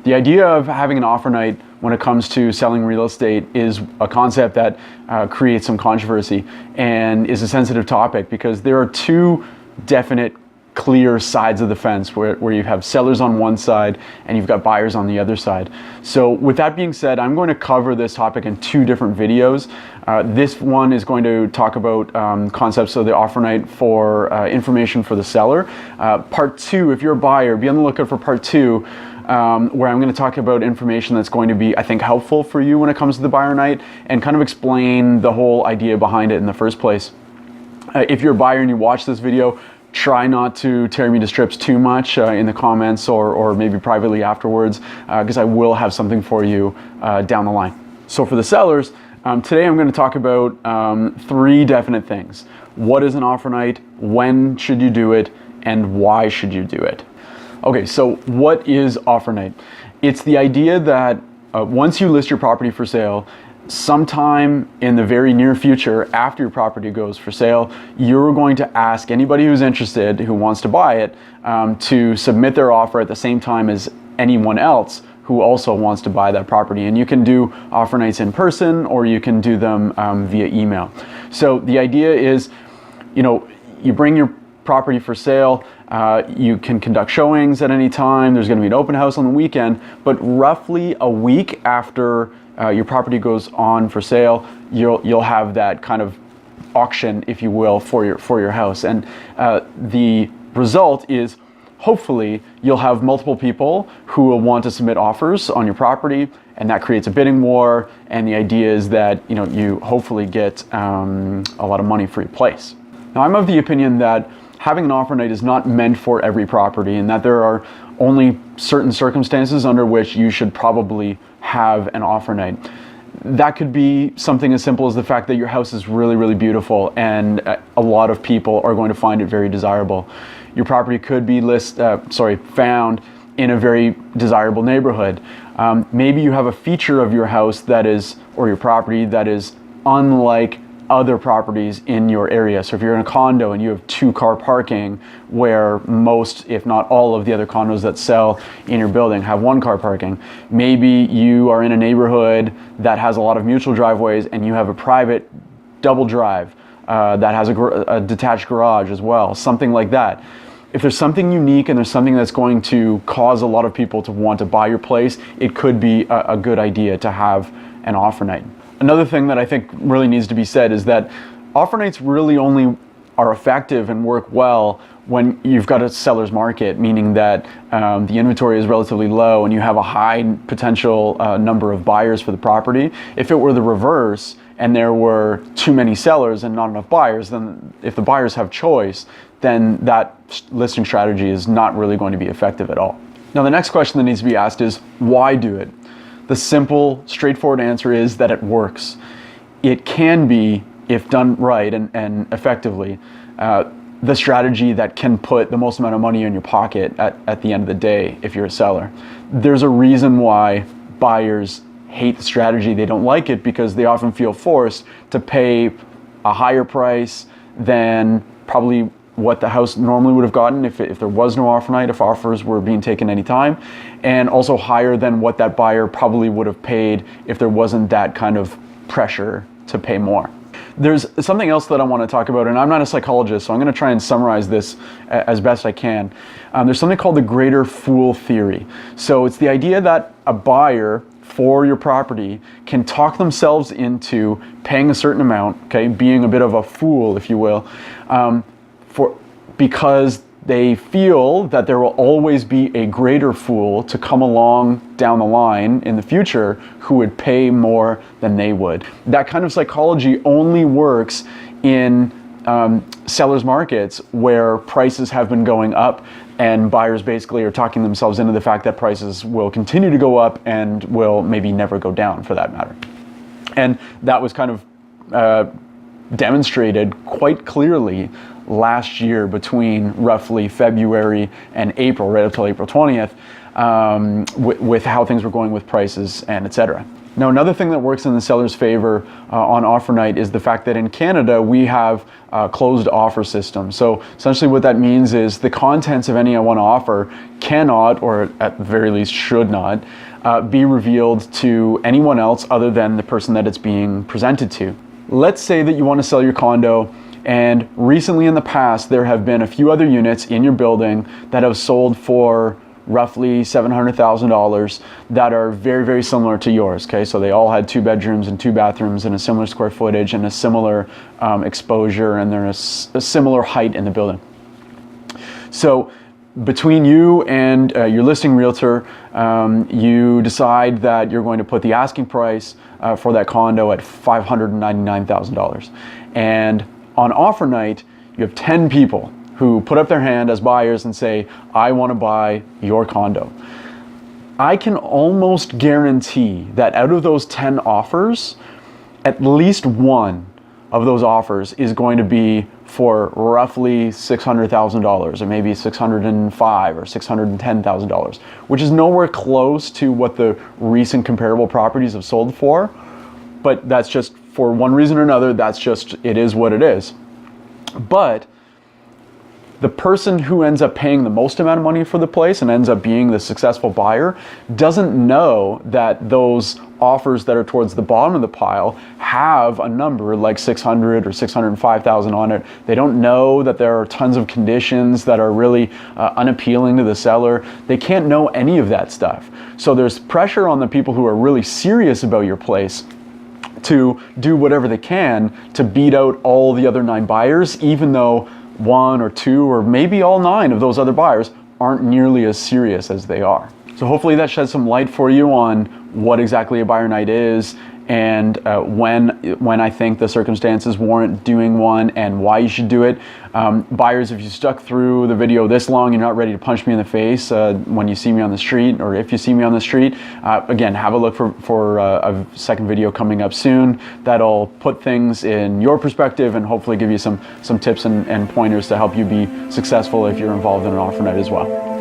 The idea of having an offer night when it comes to selling real estate is a concept that creates some controversy and is a sensitive topic because there are two definite clear sides of the fence where you have sellers on one side and you've got buyers on the other side. So with that being said, I'm going to cover this topic in two different videos. This one is going to talk about concepts of the offer night for information for the seller. Part two, if you're a buyer, be on the lookout for part two, where I'm going to talk about information that's going to be, I think, helpful for you when it comes to the buyer night and kind of explain the whole idea behind it in the first place. If you're a buyer and you watch this video, try not to tear me to strips too much in the comments or maybe privately afterwards, because I will have something for you down the line. So for the sellers, today I'm going to talk about three definite things. What is an offer night? When should you do it? And why should you do it? Okay, so what is offer night? It's the idea that once you list your property for sale, sometime in the very near future, after your property goes for sale, you're going to ask anybody who's interested, who wants to buy it, to submit their offer at the same time as anyone else who also wants to buy that property. And you can do offer nights in person or you can do them via email. So the idea is, you bring your property for sale, you can conduct showings at any time, there's going to be an open house on the weekend, but roughly a week after your property goes on for sale, you'll have that kind of auction, if you will, for your house. And the result is, hopefully, you'll have multiple people who will want to submit offers on your property, and that creates a bidding war. And the idea is that you hopefully get a lot of money for your place. Now, I'm of the opinion that having an offer night is not meant for every property, and that there are only certain circumstances under which you should probably have an offer night. That could be something as simple as the fact that your house is really, really beautiful and a lot of people are going to find it very desirable. Your property could be found in a very desirable neighborhood. Maybe you have a feature of your house or your property that is unlike other properties in your area. So if you're in a condo and you have 2-car parking, where most, if not all, of the other condos that sell in your building have 1-car parking. Maybe you are in a neighborhood that has a lot of mutual driveways and you have a private double drive that has a detached garage as well, something like that. If there's something unique and there's something that's going to cause a lot of people to want to buy your place, it could be a good idea to have an offer night. Another thing that I think really needs to be said is that offer nights really only are effective and work well when you've got a seller's market, meaning that the inventory is relatively low and you have a high potential number of buyers for the property. If it were the reverse and there were too many sellers and not enough buyers, then if the buyers have choice, then that listing strategy is not really going to be effective at all. Now, the next question that needs to be asked is, why do it? The simple, straightforward answer is that it works. It can be, if done right and effectively, the strategy that can put the most amount of money in your pocket at the end of the day if you're a seller. There's a reason why buyers hate the strategy. They don't like it because they often feel forced to pay a higher price than probably what the house normally would have gotten if there was no offer night, if offers were being taken any time, and also higher than what that buyer probably would have paid if there wasn't that kind of pressure to pay more. There's something else that I want to talk about, and I'm not a psychologist, so I'm going to try and summarize this as best I can. There's something called the greater fool theory. So it's the idea that a buyer for your property can talk themselves into paying a certain amount, okay, being a bit of a fool, if you will, because they feel that there will always be a greater fool to come along down the line in the future who would pay more than they would. That kind of psychology only works in sellers markets where prices have been going up and buyers basically are talking themselves into the fact that prices will continue to go up and will maybe never go down, for that matter. And that was kind of demonstrated quite clearly last year between roughly February and April, right up till April 20th, with how things were going with prices and etc. Now, another thing that works in the seller's favor on offer night is the fact that in Canada we have a closed offer system. So essentially what that means is the contents of any one offer cannot, or at the very least should not, be revealed to anyone else other than the person that it's being presented to. Let's say that you want to sell your condo, and recently in the past there have been a few other units in your building that have sold for roughly $700,000 that are very, very similar to yours. Okay, so they all had 2 bedrooms and 2 bathrooms and a similar square footage and a similar exposure, and they're a similar height in the building. So between you and your listing realtor, you decide that you're going to put the asking price for that condo at $599,000. And on offer night, you have 10 people who put up their hand as buyers and say, I want to buy your condo. I can almost guarantee that out of those 10 offers, at least one of those offers is going to be for roughly $600,000, or maybe $605,000 or $610,000, which is nowhere close to what the recent comparable properties have sold for. But that's just, for one reason or another, it is what it is. But the person who ends up paying the most amount of money for the place and ends up being the successful buyer doesn't know that those offers that are towards the bottom of the pile have a number like 600 or 605,000 on it. They don't know that there are tons of conditions that are really unappealing to the seller. They can't know any of that stuff. So there's pressure on the people who are really serious about your place to do whatever they can to beat out all the other 9 buyers, even though 1 or 2 or maybe all 9 of those other buyers aren't nearly as serious as they are. So hopefully that sheds some light for you on what exactly a buyer night is, and when I think the circumstances warrant doing one and why you should do it. Buyers, if you stuck through the video this long, you're not ready to punch me in the face when you see me on the street, or if you see me on the street, again, have a look for a second video coming up soon that'll put things in your perspective and hopefully give you some tips and pointers to help you be successful if you're involved in an offer night as well.